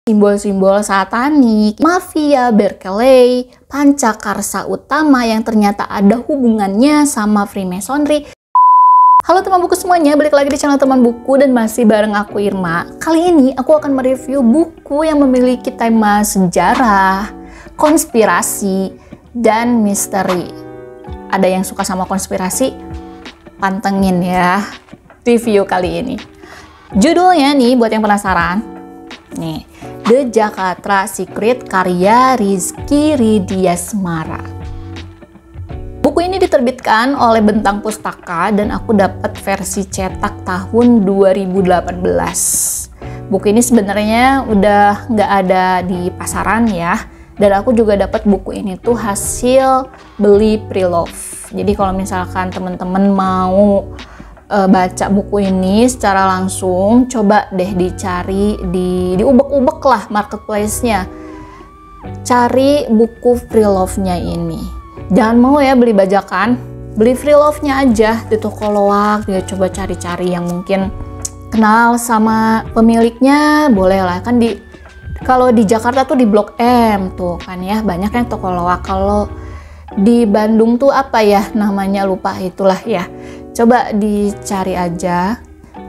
simbol-simbol satanik, mafia Berkeley, pancakarsa utama yang ternyata ada hubungannya sama Freemasonry. Halo teman buku semuanya, balik lagi di channel teman buku dan masih bareng aku Irma. Kali ini aku akan mereview buku yang memiliki tema sejarah, konspirasi, dan misteri. Ada yang suka sama konspirasi? Pantengin ya review kali ini. Judulnya nih buat yang penasaran, nih, The Jakatra Secret karya Rizky Ridiasmara. Buku ini diterbitkan oleh Bentang Pustaka dan aku dapat versi cetak tahun 2018. Buku ini sebenarnya udah nggak ada di pasaran ya, dan aku juga dapat buku ini tuh hasil beli pre-love. Jadi kalau misalkan teman-teman mau baca buku ini secara langsung, coba deh dicari diubek-ubek lah marketplace-nya, cari buku pre-love-nya ini. Jangan mau ya beli bajakan, beli pre-love-nya aja di toko loak. Dia coba cari-cari yang mungkin kenal sama pemiliknya, boleh lah. Kan kalau di Jakarta tuh di Blok M tuh kan ya, banyak yang toko loak. Kalau di Bandung tuh apa ya namanya, lupa itulah ya. Coba dicari aja.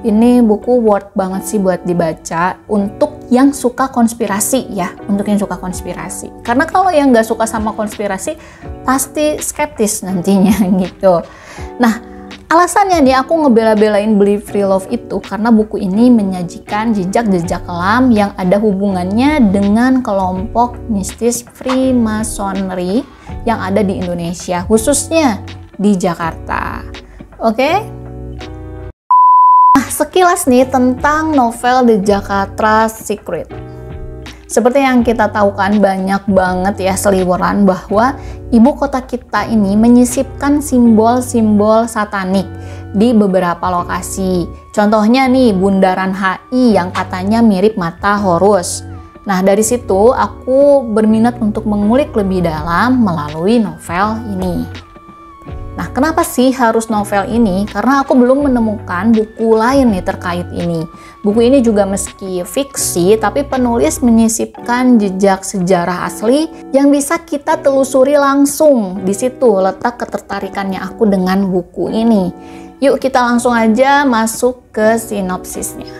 Ini buku worth banget sih buat dibaca untuk yang suka konspirasi ya, untuk yang suka konspirasi. Karena kalau yang nggak suka sama konspirasi pasti skeptis nantinya gitu. Nah, alasannya nih aku ngebela-belain beli pre-love itu karena buku ini menyajikan jejak-jejak kelam yang ada hubungannya dengan kelompok mistis Freemasonry yang ada di Indonesia, khususnya di Jakarta. Oke? Nah, sekilas nih tentang novel The Jakatra Secret. Seperti yang kita tahu kan, banyak banget ya seliweran bahwa ibu kota kita ini menyisipkan simbol-simbol satanik di beberapa lokasi. Contohnya nih Bundaran HI yang katanya mirip mata Horus. Nah, dari situ aku berminat untuk mengulik lebih dalam melalui novel ini. Nah, kenapa sih harus novel ini? Karena aku belum menemukan buku lain nih terkait ini. Buku ini juga meski fiksi, tapi penulis menyisipkan jejak sejarah asli yang bisa kita telusuri langsung. Di situ letak ketertarikannya aku dengan buku ini. Yuk kita langsung aja masuk ke sinopsisnya.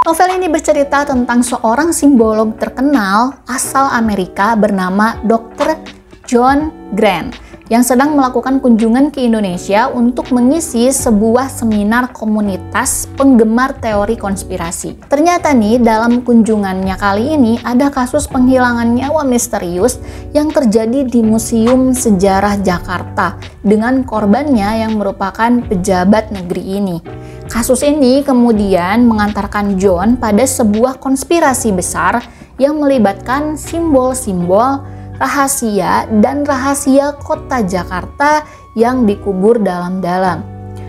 Novel ini bercerita tentang seorang simbolog terkenal asal Amerika bernama Dr. John Grant yang sedang melakukan kunjungan ke Indonesia untuk mengisi sebuah seminar komunitas penggemar teori konspirasi. Ternyata nih dalam kunjungannya kali ini ada kasus penghilangan nyawa misterius yang terjadi di Museum Sejarah Jakarta dengan korbannya yang merupakan pejabat negeri ini. Kasus ini kemudian mengantarkan John pada sebuah konspirasi besar yang melibatkan simbol-simbol rahasia dan rahasia kota Jakarta yang dikubur dalam-dalam.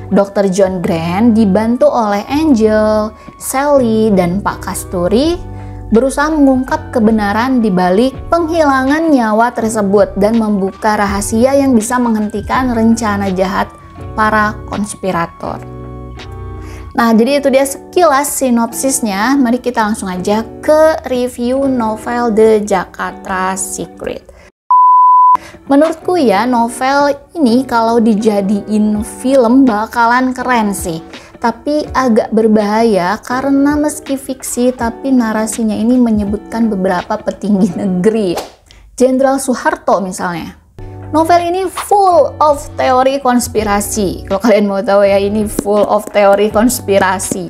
Dr. John Grant dibantu oleh Angel, Sally, dan Pak Kasturi berusaha mengungkap kebenaran di balik penghilangan nyawa tersebut dan membuka rahasia yang bisa menghentikan rencana jahat para konspirator. Nah, jadi itu dia sekilas sinopsisnya. Mari kita langsung aja ke review novel The Jakatra Secret. Menurutku ya, novel ini kalau dijadiin film bakalan keren sih. Tapi agak berbahaya karena meski fiksi tapi narasinya ini menyebutkan beberapa petinggi negeri. Jenderal Soeharto misalnya. Novel ini full of teori konspirasi. Kalau kalian mau tahu ya, ini full of teori konspirasi.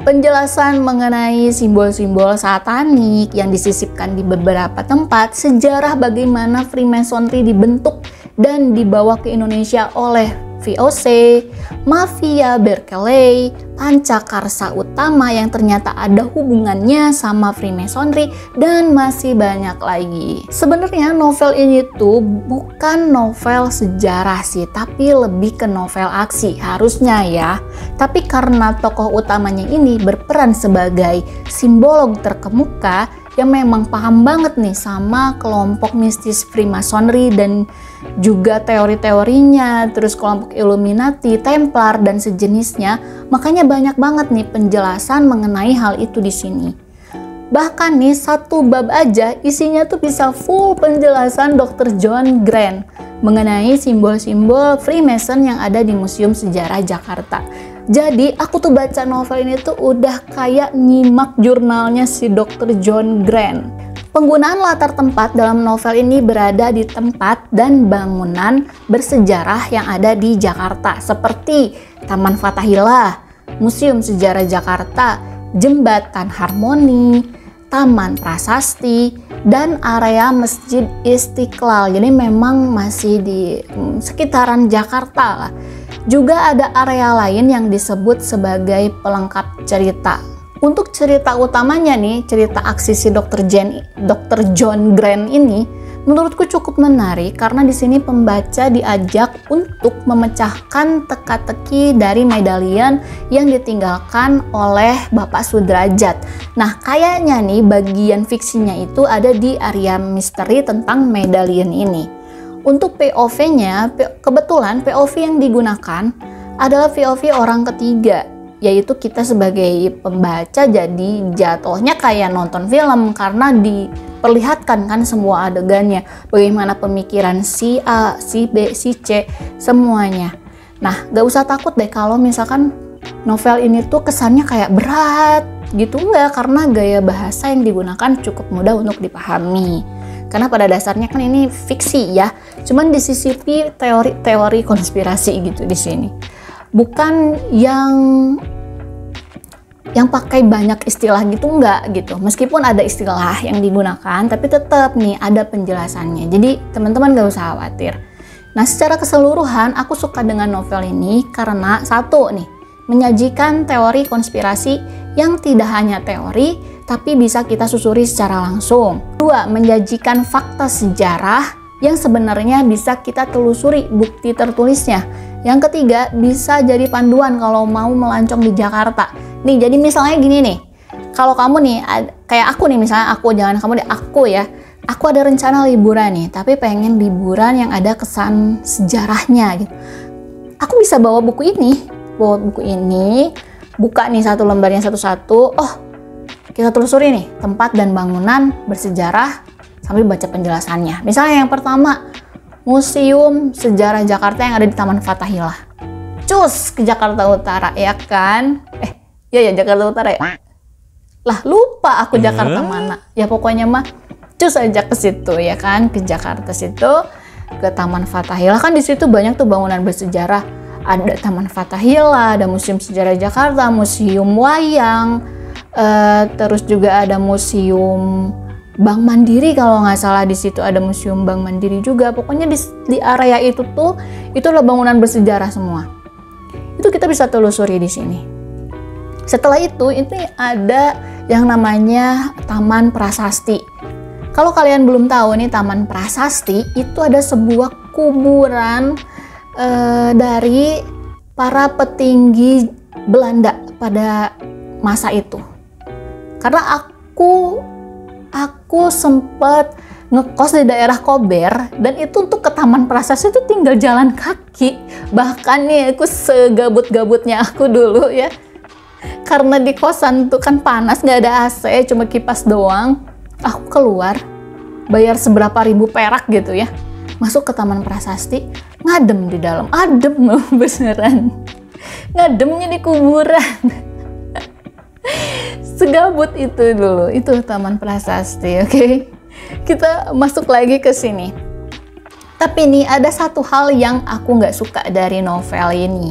Penjelasan mengenai simbol-simbol satanik yang disisipkan di beberapa tempat, sejarah bagaimana Freemasonry dibentuk dan dibawa ke Indonesia oleh VOC, mafia Berkeley, pancakarsa utama yang ternyata ada hubungannya sama Freemasonry, dan masih banyak lagi. Sebenarnya novel ini tuh bukan novel sejarah sih, tapi lebih ke novel aksi harusnya ya. Tapi karena tokoh utamanya ini berperan sebagai simbolog terkemuka yang memang paham banget nih sama kelompok mistis Freemasonry dan juga teori-teorinya, terus kelompok Illuminati, Templar dan sejenisnya, makanya banyak banget nih penjelasan mengenai hal itu di sini. Bahkan nih satu bab aja isinya tuh bisa full penjelasan Dr. John Grant mengenai simbol-simbol Freemason yang ada di Museum Sejarah Jakarta. Jadi aku tuh baca novel ini tuh udah kayak nyimak jurnalnya si Dr. John Grant. Penggunaan latar tempat dalam novel ini berada di tempat dan bangunan bersejarah yang ada di Jakarta seperti Taman Fathahillah, Museum Sejarah Jakarta, Jembatan Harmoni, Taman Prasasti, dan area Masjid Istiqlal. Jadi memang masih di sekitaran Jakarta lah. Juga ada area lain yang disebut sebagai pelengkap cerita. Untuk cerita utamanya nih, cerita aksi si Dr. John Grant ini menurutku cukup menarik karena di sini pembaca diajak untuk memecahkan teka-teki dari medallion yang ditinggalkan oleh Bapak Sudrajat. Nah, kayaknya nih bagian fiksinya itu ada di area misteri tentang medallion ini. Untuk POV-nya, kebetulan POV yang digunakan adalah POV orang ketiga, yaitu kita sebagai pembaca jadi jatuhnya kayak nonton film karena diperlihatkan kan semua adegannya, bagaimana pemikiran si A, si B, si C, semuanya. Nah, gak usah takut deh kalau misalkan novel ini tuh kesannya kayak berat gitu, enggak, karena gaya bahasa yang digunakan cukup mudah untuk dipahami. Karena pada dasarnya kan ini fiksi ya, cuman disisipi teori-teori konspirasi gitu di sini. Bukan yang pakai banyak istilah gitu, enggak gitu. Meskipun ada istilah yang digunakan, tapi tetap nih ada penjelasannya. Jadi teman-teman gak usah khawatir. Nah, secara keseluruhan aku suka dengan novel ini karena satu nih, menyajikan teori konspirasi yang tidak hanya teori, tapi bisa kita susuri secara langsung. Dua, menyajikan fakta sejarah yang sebenarnya bisa kita telusuri bukti tertulisnya. Yang ketiga, bisa jadi panduan kalau mau melancong di Jakarta. Nih, jadi misalnya gini nih, kalau kamu nih, kayak aku nih misalnya, jangan kamu deh, aku ya, aku ada rencana liburan nih, tapi pengen liburan yang ada kesan sejarahnya gitu. Aku bisa bawa buku ini, buka nih satu lembarnya satu-satu, oh kita telusuri nih tempat dan bangunan bersejarah sambil baca penjelasannya. Misalnya yang pertama, Museum Sejarah Jakarta yang ada di Taman Fathahillah. Cus ke Jakarta Utara, ya kan? Ya Jakarta Utara ya. Lah lupa aku Jakarta mana. Ya pokoknya mah cus aja ke situ ya kan, ke Jakarta situ, ke Taman Fathahillah. Kan di situ banyak tuh bangunan bersejarah. Ada Taman Fathahillah, ada Museum Sejarah Jakarta, Museum Wayang, terus juga ada Museum Bank Mandiri kalau nggak salah, di situ ada Museum Bank Mandiri juga. Pokoknya di area itu tuh, itu adalah bangunan bersejarah semua. Itu kita bisa telusuri di sini. Setelah itu, ini ada yang namanya Taman Prasasti. Kalau kalian belum tahu nih, Taman Prasasti itu ada sebuah kuburan dari para petinggi Belanda pada masa itu. Karena aku sempat ngekos di daerah Kober, dan itu untuk ke Taman Prasasti itu tinggal jalan kaki. Bahkan nih aku segabut-gabutnya aku dulu ya, karena di kosan tuh kan panas, nggak ada AC, cuma kipas doang. Aku keluar, bayar seberapa ribu perak gitu ya, masuk ke Taman Prasasti, ngadem di dalam, adem loh beneran, ngademnya di kuburan. Segabut itu dulu, itu Taman Prasasti, oke? Kita masuk lagi ke sini. Tapi nih ada satu hal yang aku nggak suka dari novel ini.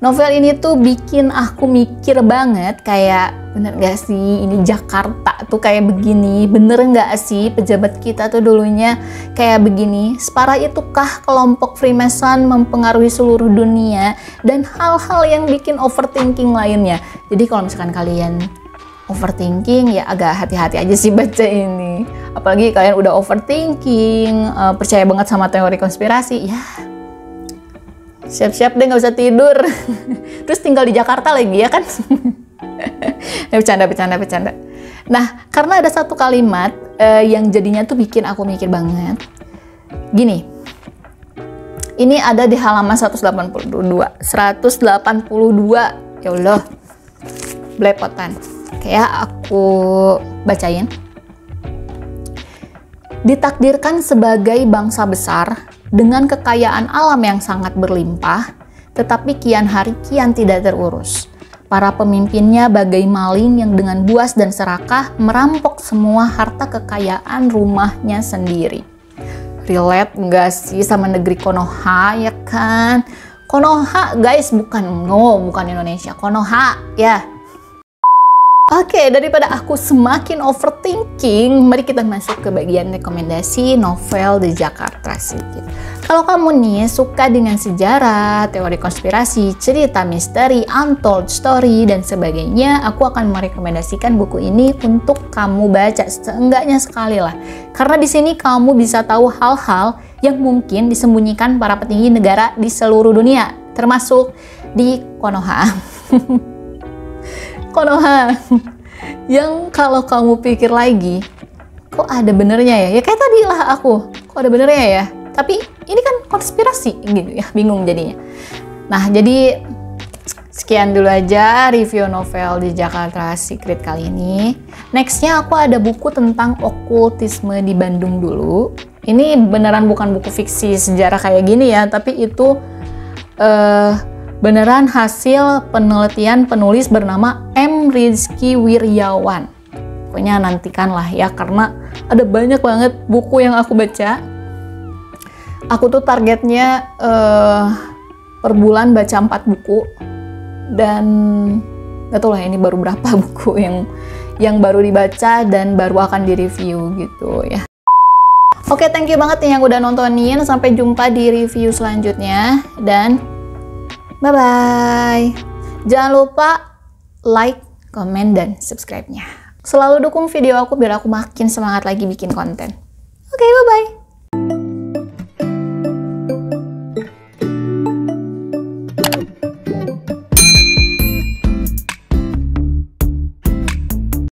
Novel ini tuh bikin aku mikir banget, kayak bener gak sih ini Jakarta tuh kayak begini, bener gak sih pejabat kita tuh dulunya kayak begini, separah itukah kelompok Freemason mempengaruhi seluruh dunia, dan hal-hal yang bikin overthinking lainnya. Jadi kalau misalkan kalian overthinking ya agak hati-hati aja sih baca ini, apalagi kalian udah overthinking, percaya banget sama teori konspirasi, ya siap-siap deh nggak usah tidur. Terus tinggal di Jakarta lagi ya kan. Bercanda. Nah, karena ada satu kalimat yang jadinya tuh bikin aku mikir banget. Gini, ini ada di halaman 182. Ya Allah, belepotan. Oke ya, aku bacain. Ditakdirkan sebagai bangsa besar dengan kekayaan alam yang sangat berlimpah, tetapi kian hari kian tidak terurus. Para pemimpinnya bagai maling yang dengan buas dan serakah merampok semua harta kekayaan rumahnya sendiri. Relate nggak sih sama negeri Konoha ya kan? Konoha guys, bukan Indonesia, Konoha ya. Oke, daripada aku semakin overthinking, mari kita masuk ke bagian rekomendasi novel The Jakarta Secret. Kalau kamu nih suka dengan sejarah, teori konspirasi, cerita misteri, untold story, dan sebagainya, aku akan merekomendasikan buku ini untuk kamu baca seenggaknya sekali lah. Karena di sini kamu bisa tahu hal-hal yang mungkin disembunyikan para petinggi negara di seluruh dunia, termasuk di Konoha. Konoha yang kalau kamu pikir lagi, kok ada benernya ya? Ya kayak tadi lah aku, kok ada benernya ya? Tapi ini kan konspirasi gitu ya, bingung jadinya. Nah, jadi sekian dulu aja review novel di Jakarta Secret kali ini. Nextnya aku ada buku tentang okultisme di Bandung dulu. Ini beneran bukan buku fiksi sejarah kayak gini ya, tapi itu beneran hasil penelitian penulis bernama M. Rizky Wiryawan. Pokoknya nantikanlah ya, karena ada banyak banget buku yang aku baca. Aku tuh targetnya per bulan baca 4 buku. Dan gak tau lah ini baru berapa buku yang baru dibaca dan baru akan direview gitu ya. Oke, thank you banget yang udah nontonin. Sampai jumpa di review selanjutnya. Dan bye-bye. Jangan lupa like, komen, dan subscribe-nya. Selalu dukung video aku biar aku makin semangat lagi bikin konten. Oke, bye-bye.